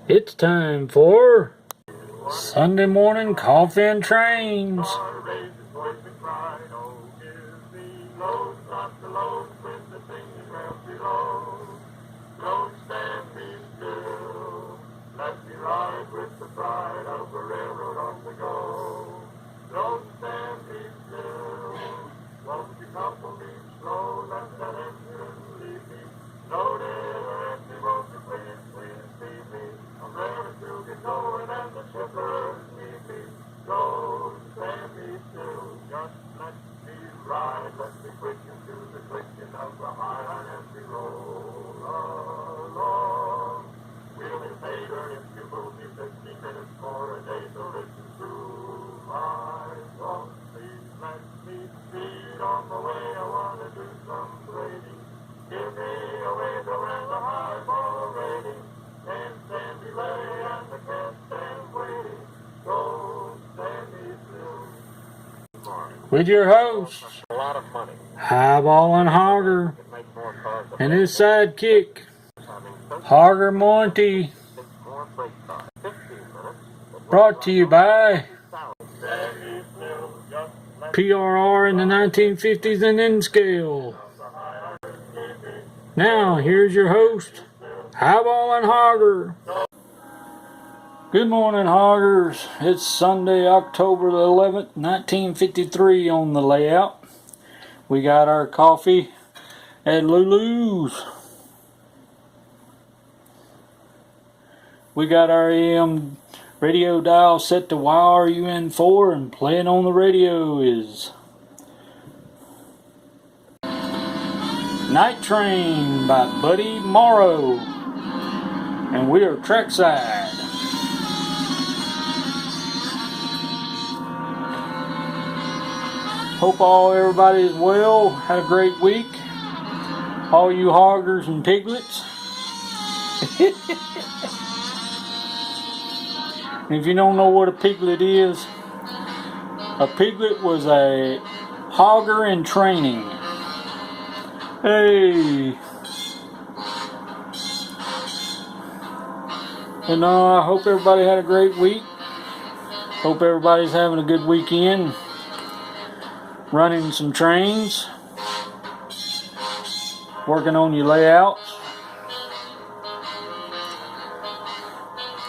It's time for Sunday morning coffee and trains. With your host, Highballing Hogger, and his sidekick, Hogger Monty. Brought to you by PRR in the 1950s and N scale. Now, here's your host, Highballing Hogger. Good morning, Hoggers. It's Sunday, October the 11th, 1953 on the layout. We got our coffee at Lulu's. We got our AM radio dial set to YRUN4, and playing on the radio is Night Train by Buddy Morrow. And we are trackside. Hope everybody is well. Had a great week. All you hoggers and piglets. If you don't know what a piglet is, a piglet was a hogger in training. Hey. And I hope everybody had a great week. Hope everybody's having a good weekend. Running some trains, working on your layouts.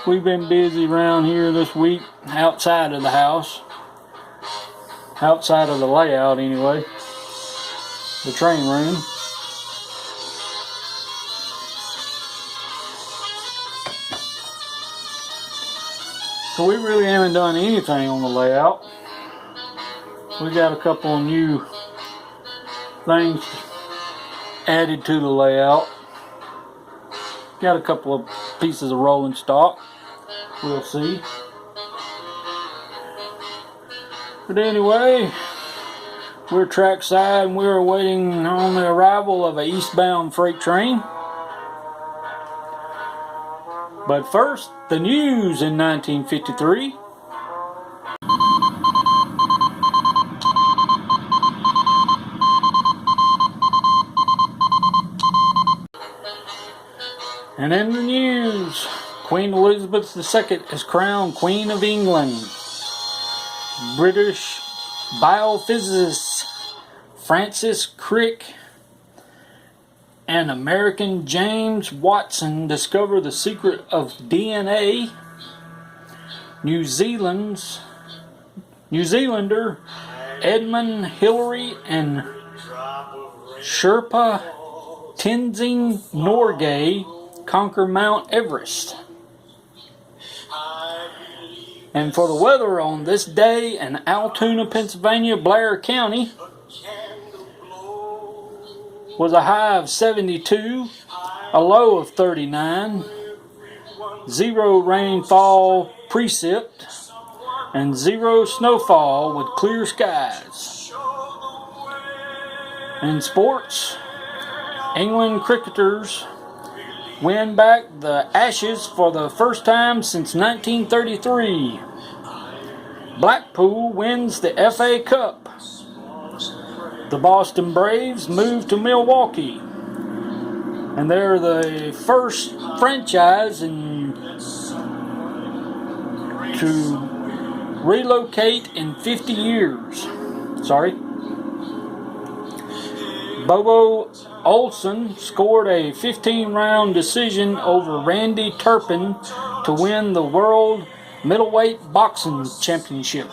We've been busy around here this week, outside of the house, outside of the layout anyway, the train room. So we really haven't done anything on the layout. We got a couple of new things added to the layout. Got a couple of pieces of rolling stock. We'll see. But anyway, we're trackside and we're waiting on the arrival of an eastbound freight train. But first, the news in 1953. And in the news, Queen Elizabeth II is crowned Queen of England. British biophysicist Francis Crick and American James Watson discover the secret of DNA. New Zealander Edmund Hillary and Sherpa Tenzing Norgay conquer Mount Everest. And for the weather on this day in Altoona, Pennsylvania, Blair County was a high of 72, a low of 39, 0 rainfall precip, and 0 snowfall with clear skies. In sports, England cricketers win back the Ashes for the first time since 1933. Blackpool wins the FA Cup. The Boston Braves move to Milwaukee. And they're the first franchise to relocate in 50 years. Sorry. Bobo Olson scored a 15-round decision over Randy Turpin to win the World Middleweight Boxing Championship.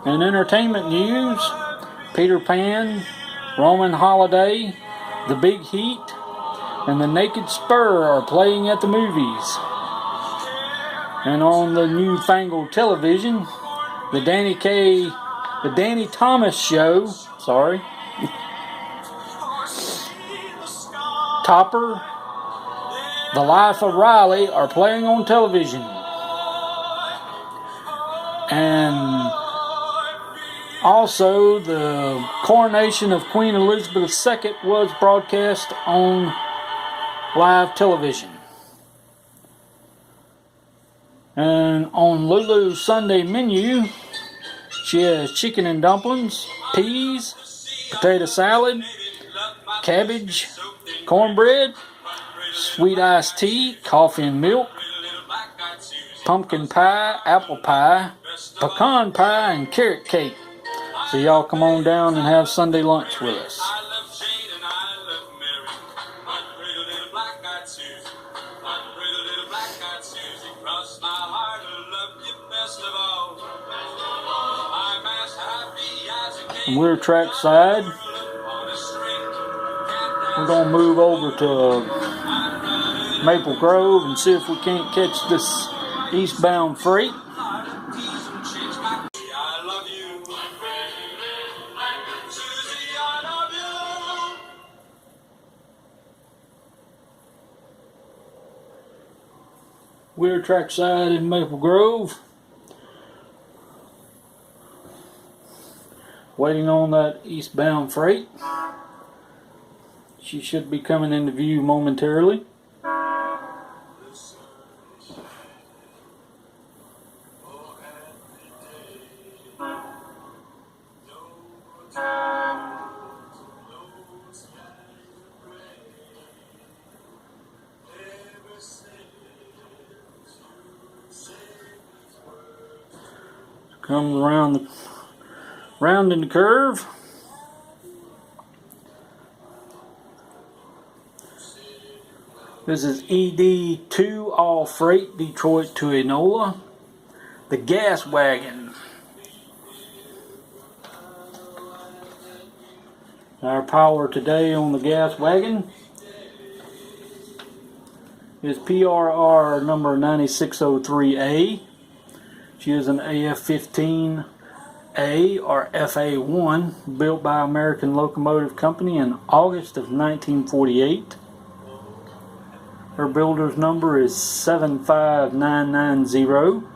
In entertainment news, Peter Pan, Roman Holiday, The Big Heat, and The Naked Spur are playing at the movies. And on the newfangled television, the Danny Thomas Show, Topper, The Life of Riley are playing on television. And also, the coronation of Queen Elizabeth II was broadcast on live television. And on Lulu's Sunday menu, she has chicken and dumplings, peas, potato salad, cabbage, cornbread, sweet iced tea, coffee and milk, pumpkin pie, apple pie, pecan pie, and carrot cake. So y'all come on down and have Sunday lunch with us. And we're trackside. We're going to move over to Maple Grove and see if we can't catch this eastbound freight. We're trackside in Maple Grove, waiting on that eastbound freight. She should be coming into view momentarily. Comes round in the curve. This is ED2 all freight Detroit to Enola, the gas wagon. Our power today on the gas wagon is PRR number 9603A. She is an AF15A or FA1 built by American Locomotive Company in August of 1948. Her builder's number is 75990,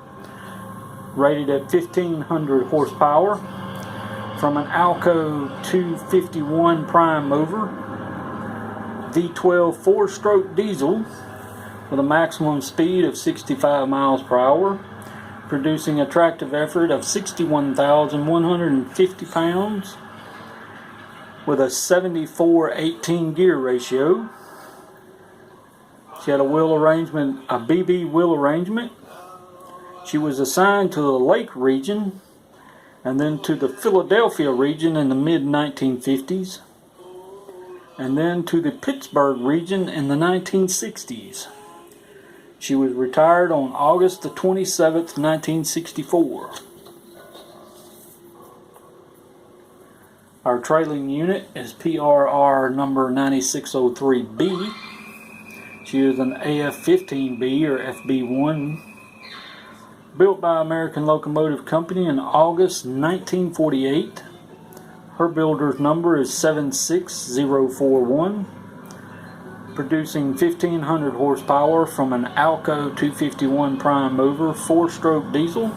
rated at 1500 horsepower, from an Alco 251 prime mover, V12 4-stroke diesel with a maximum speed of 65 miles per hour, producing a tractive effort of 61,150 pounds with a 74-18 gear ratio. She had a wheel arrangement, a BB wheel arrangement. She was assigned to the Lake region and then to the Philadelphia region in the mid-1950s and then to the Pittsburgh region in the 1960s. She was retired on August the 27th, 1964. Our trailing unit is PRR number 9603B. She is an AF15B or FB1, built by American Locomotive Company in August 1948. Her builder's number is 76041, producing 1500 horsepower from an Alco 251 prime mover 4-stroke diesel,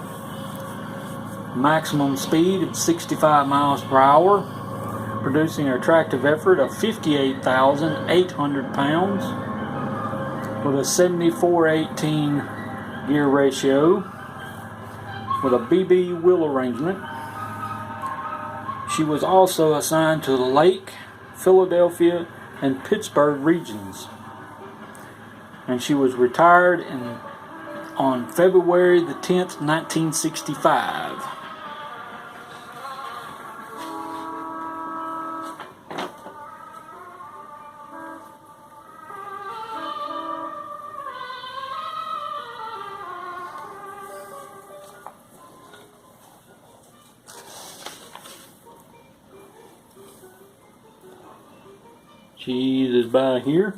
maximum speed of 65 miles per hour, producing a tractive effort of 58,800 pounds with a 74-18 gear ratio with a BB wheel arrangement. She was also assigned to the Lake, Philadelphia, and Pittsburgh regions. And she was retired on February the 10th, 1965. Cheese is by here.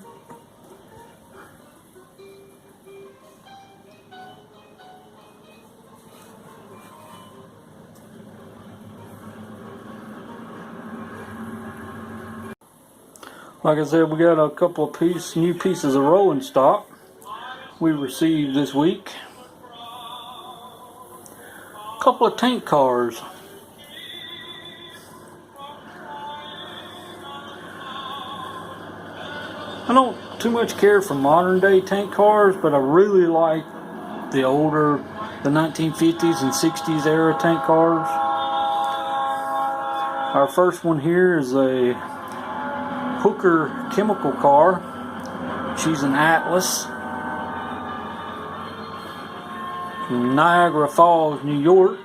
Like I said, we got a couple of new pieces of rolling stock we received this week. A couple of tank cars. I don't too much care for modern day tank cars, but I really like the older, the 1950s and 60s era tank cars. Our first one here is a Hooker chemical car. She's an Atlas from Niagara Falls, New York.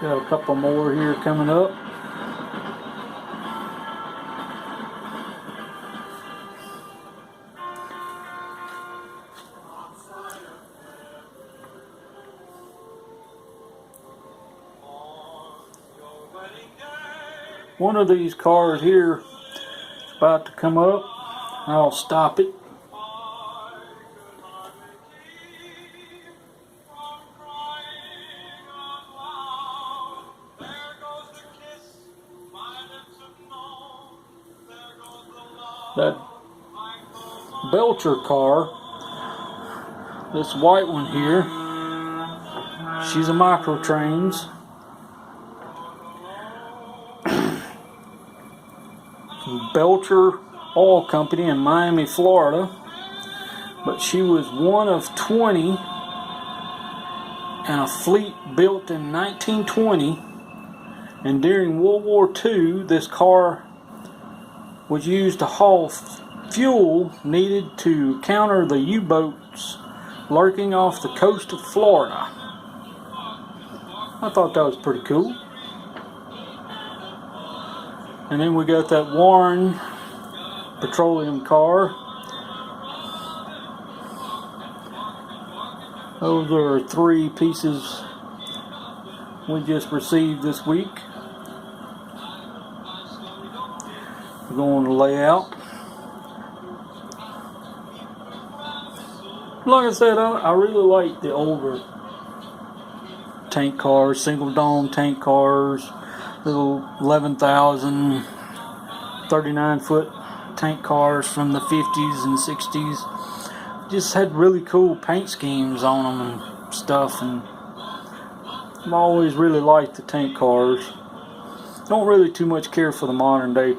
Got a couple more here coming up. One of these cars here is about to come up. I'll stop it. That Belcher car, this white one here, she's a Microtrains. Belcher Oil Company in Miami, Florida. But she was one of 20 in a fleet built in 1920. And during World War II, this car was used to haul fuel needed to counter the U-boats lurking off the coast of Florida. I thought that was pretty cool. And then we got that Warren petroleum car. Those are 3 pieces we just received this week. We're going to lay out. Like I said, I really like the older tank cars, single dome tank cars, little 11,000, 39-foot tank cars from the 50s and 60s. Just had really cool paint schemes on them and stuff, and I've always really liked the tank cars. Don't really too much care for the modern day.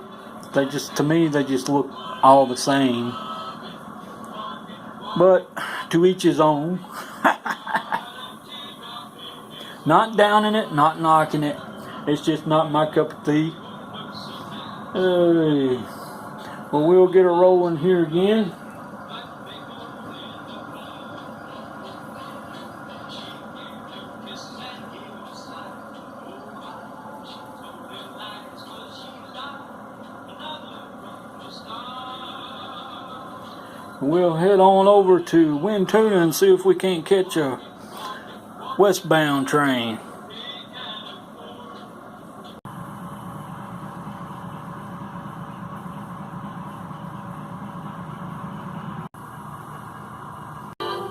To me, they just look all the same. But to each his own. Not downing it, not knocking it. It's just not my cup of tea. Hey. Well, we'll get her rolling here again. We'll head on over to Wind Tuna and see if we can't catch a westbound train.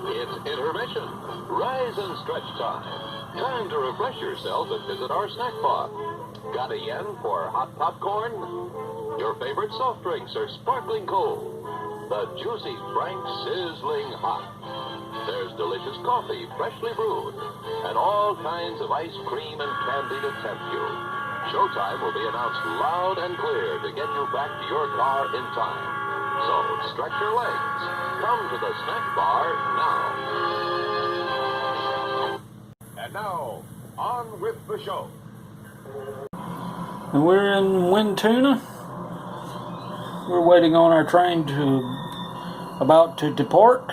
It's intermission. Rise and stretch time. Time to refresh yourself and visit our snack bar. Got a yen for hot popcorn? Your favorite soft drinks are sparkling cold. The juicy Frank sizzling hot. There's delicious coffee, freshly brewed, and all kinds of ice cream and candy to tempt you. Showtime will be announced loud and clear to get you back to your car in time. So stretch your legs. Come to the snack bar now. And now, on with the show. And we're in Wintuna. We're waiting on our train about to depart.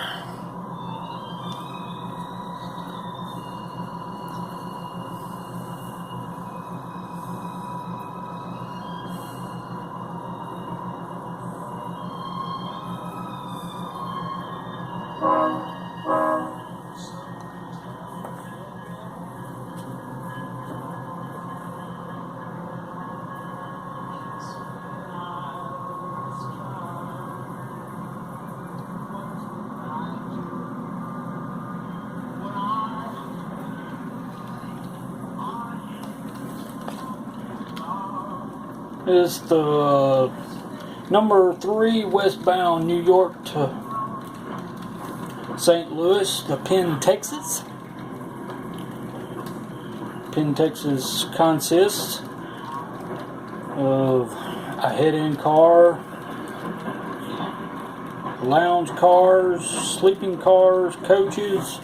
Is the number 3 westbound New York to St. Louis to Penn, Texas. Penn, Texas consists of a head-end car, lounge cars, sleeping cars, coaches,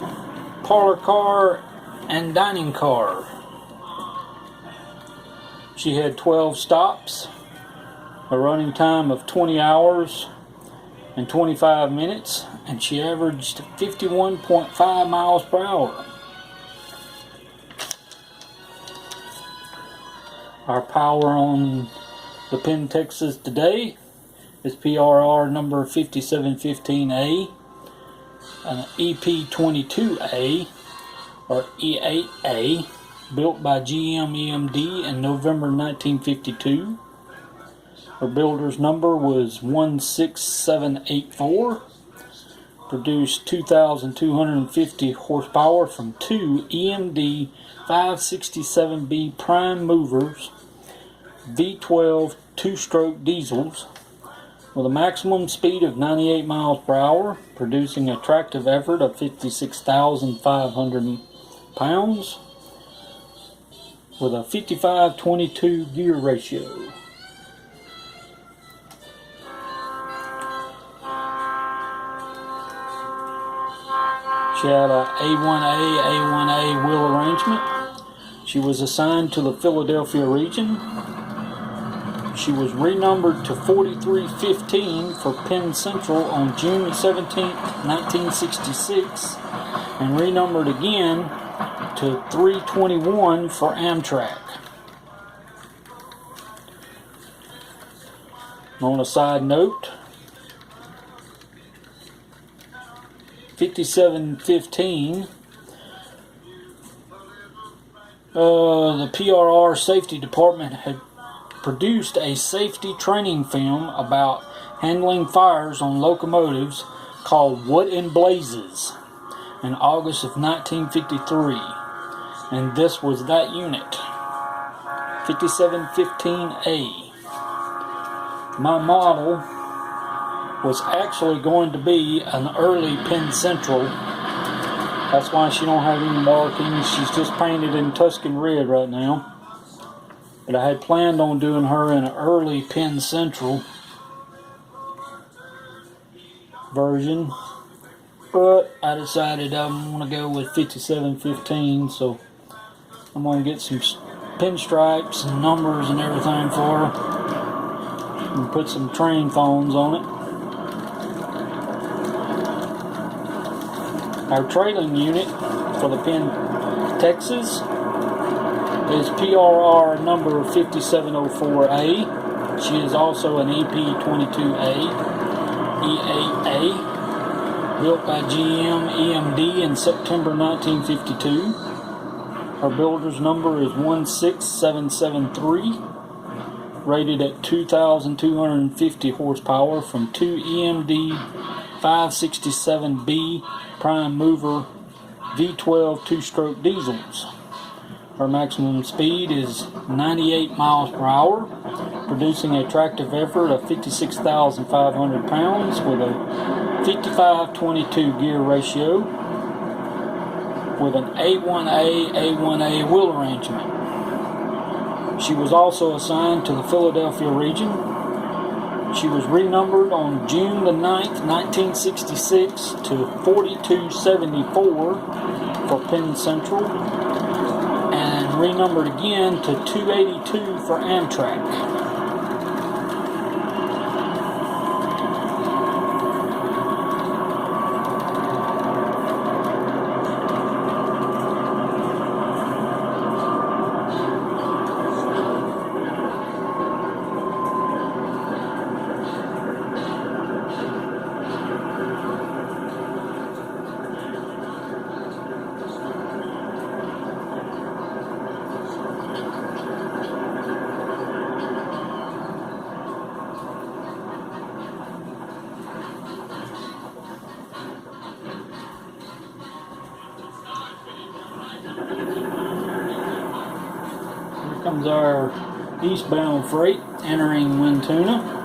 parlor car, and dining car. She had 12 stops, a running time of 20 hours and 25 minutes, and she averaged 51.5 miles per hour. Our power on the Penn, Texas today is PRR number 5715A, an EP22A or E8A, built by GM EMD in November 1952. Her builder's number was 16784. Produced 2,250 horsepower from 2 EMD 567B prime movers, V12 two-stroke diesels, with a maximum speed of 98 miles per hour, producing a tractive effort of 56,500 pounds, with a 55-22 gear ratio. She had a A1A wheel arrangement. She was assigned to the Philadelphia region. She was renumbered to 4315 for Penn Central on June 17, 1966, and renumbered again to 321 for Amtrak. On a side note, 5715, the PRR Safety Department had produced a safety training film about handling fires on locomotives called What in Blazes in August of 1953, and this was that unit, 5715A. My model was actually going to be an early Penn Central. That's why she don't have any markings. She's just painted in Tuscan red right now. But I had planned on doing her in an early Penn Central version. But I decided I'm going to go with 5715, so I'm going to get some pinstripes and numbers and everything for her. And put some train phones on it. Our trailing unit for the Penn, Texas is PRR number 5704A. She is also an EP22A, E8A, built by GM EMD in September 1952. Her builder's number is 16773, rated at 2,250 horsepower from 2 EMD 567B prime mover V12 two-stroke diesels. Her maximum speed is 98 miles per hour, producing a tractive effort of 56,500 pounds with a 55-22 gear ratio, with an A1A wheel arrangement. She was also assigned to the Philadelphia region. She was renumbered on June the 9th, 1966 to 4274 for Penn Central, and renumbered again to 282 for Amtrak. Here comes our eastbound freight entering Wintuna.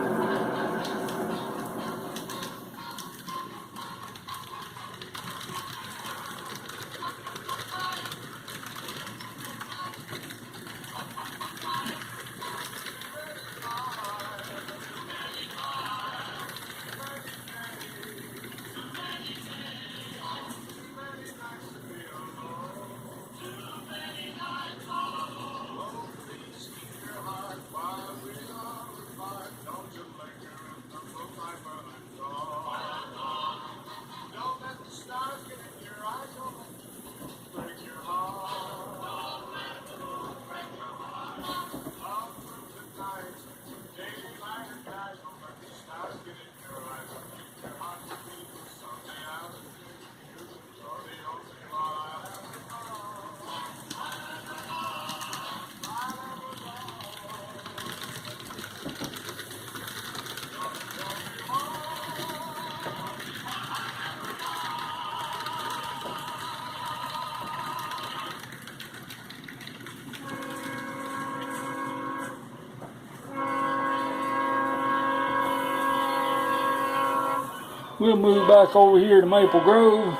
We'll move back over here to Maple Grove,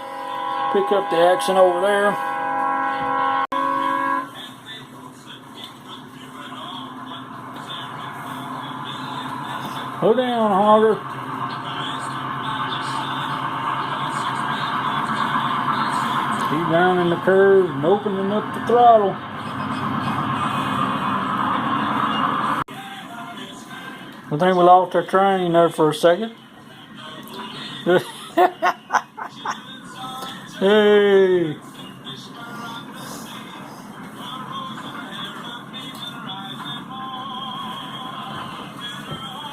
pick up the action over there. Go down, Hogger. Keep rounding the curve and opening up the throttle. I think we lost our train there for a second. Hey!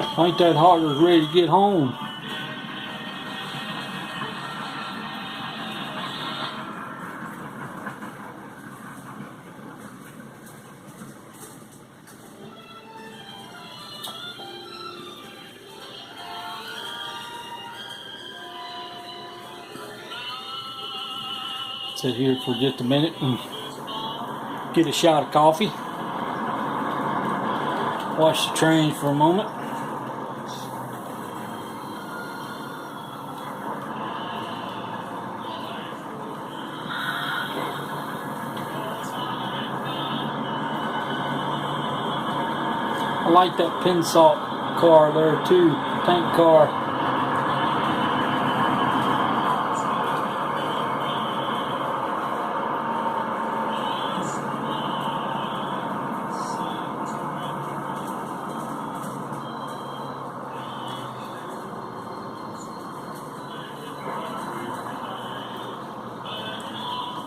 I think that hogger's ready to get home. Sit here for just a minute and get a shot of coffee. Watch the trains for a moment. I like that pin salt car there too, tank car.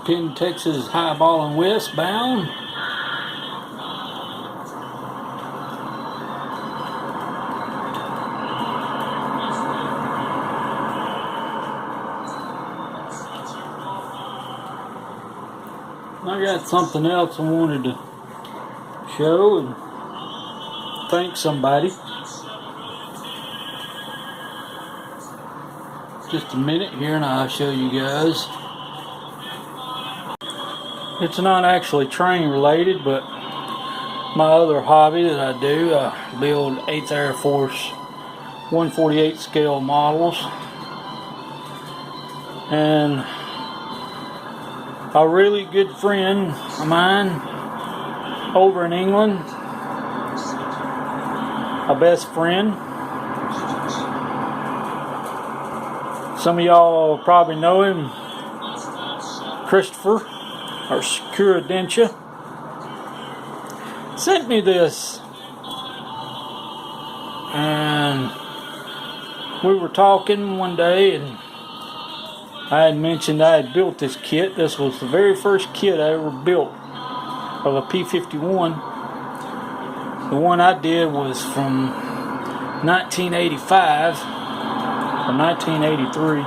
Penn, Texas, highballing westbound. I got something else I wanted to show and thank somebody. Just a minute here and I'll show you guys. It's not actually train related, but my other hobby that I do, I build 8th Air Force 148 scale models. And a really good friend of mine over in England a best friend. Some of y'all probably know him, Christopher, or Securidentia, sent me this, and we were talking one day, and I had mentioned I had built this kit. This was the very first kit I ever built of a P-51. The one I did was from 1985 or 1983,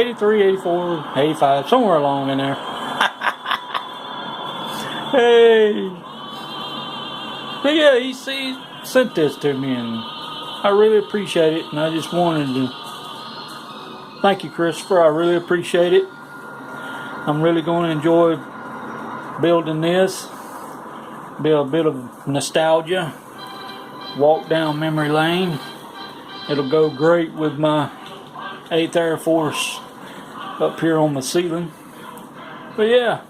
83, 84, 85, somewhere along in there. Hey, but yeah, he sent this to me, and I really appreciate it. And I just wanted to thank you, Christopher. I really appreciate it. I'm really going to enjoy building this. Be a bit of nostalgia. Walk down memory lane. It'll go great with my 8th Air Force up here on the ceiling. But yeah,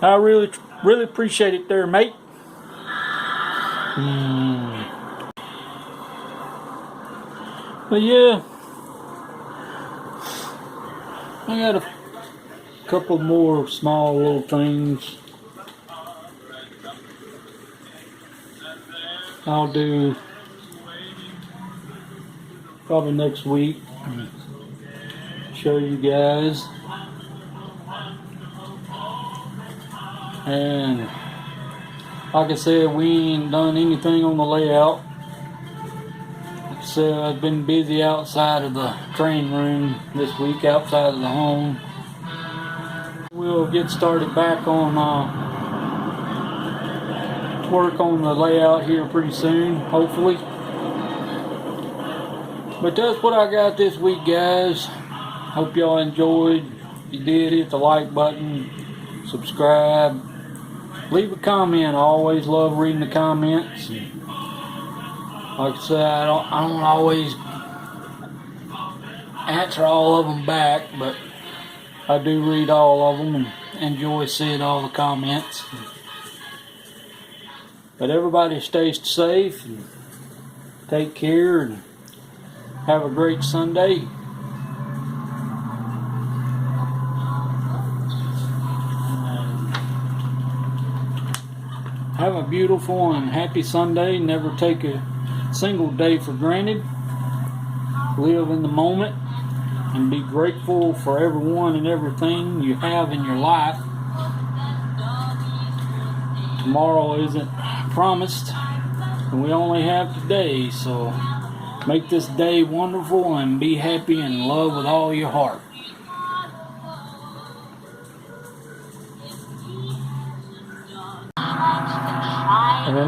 I really appreciate it there, mate. But yeah, I got a couple more small little things I'll do probably next week. Show you guys. And like I said, we ain't done anything on the layout. Like I said, I've been busy outside of the training room this week, outside of the home. We'll get started back on work on the layout here pretty soon, hopefully. But that's what I got this week, guys. Hope y'all enjoyed. If you did, hit the like button, subscribe, leave a comment. I always love reading the comments. Like I said, I don't always answer all of them back, but I do read all of them and enjoy seeing all the comments. But everybody stay safe and take care and have a great Sunday. Have a beautiful and happy Sunday. Never take a single day for granted. Live in the moment and be grateful for everyone and everything you have in your life. Tomorrow isn't promised, and we only have today, so make this day wonderful and be happy and love with all your heart.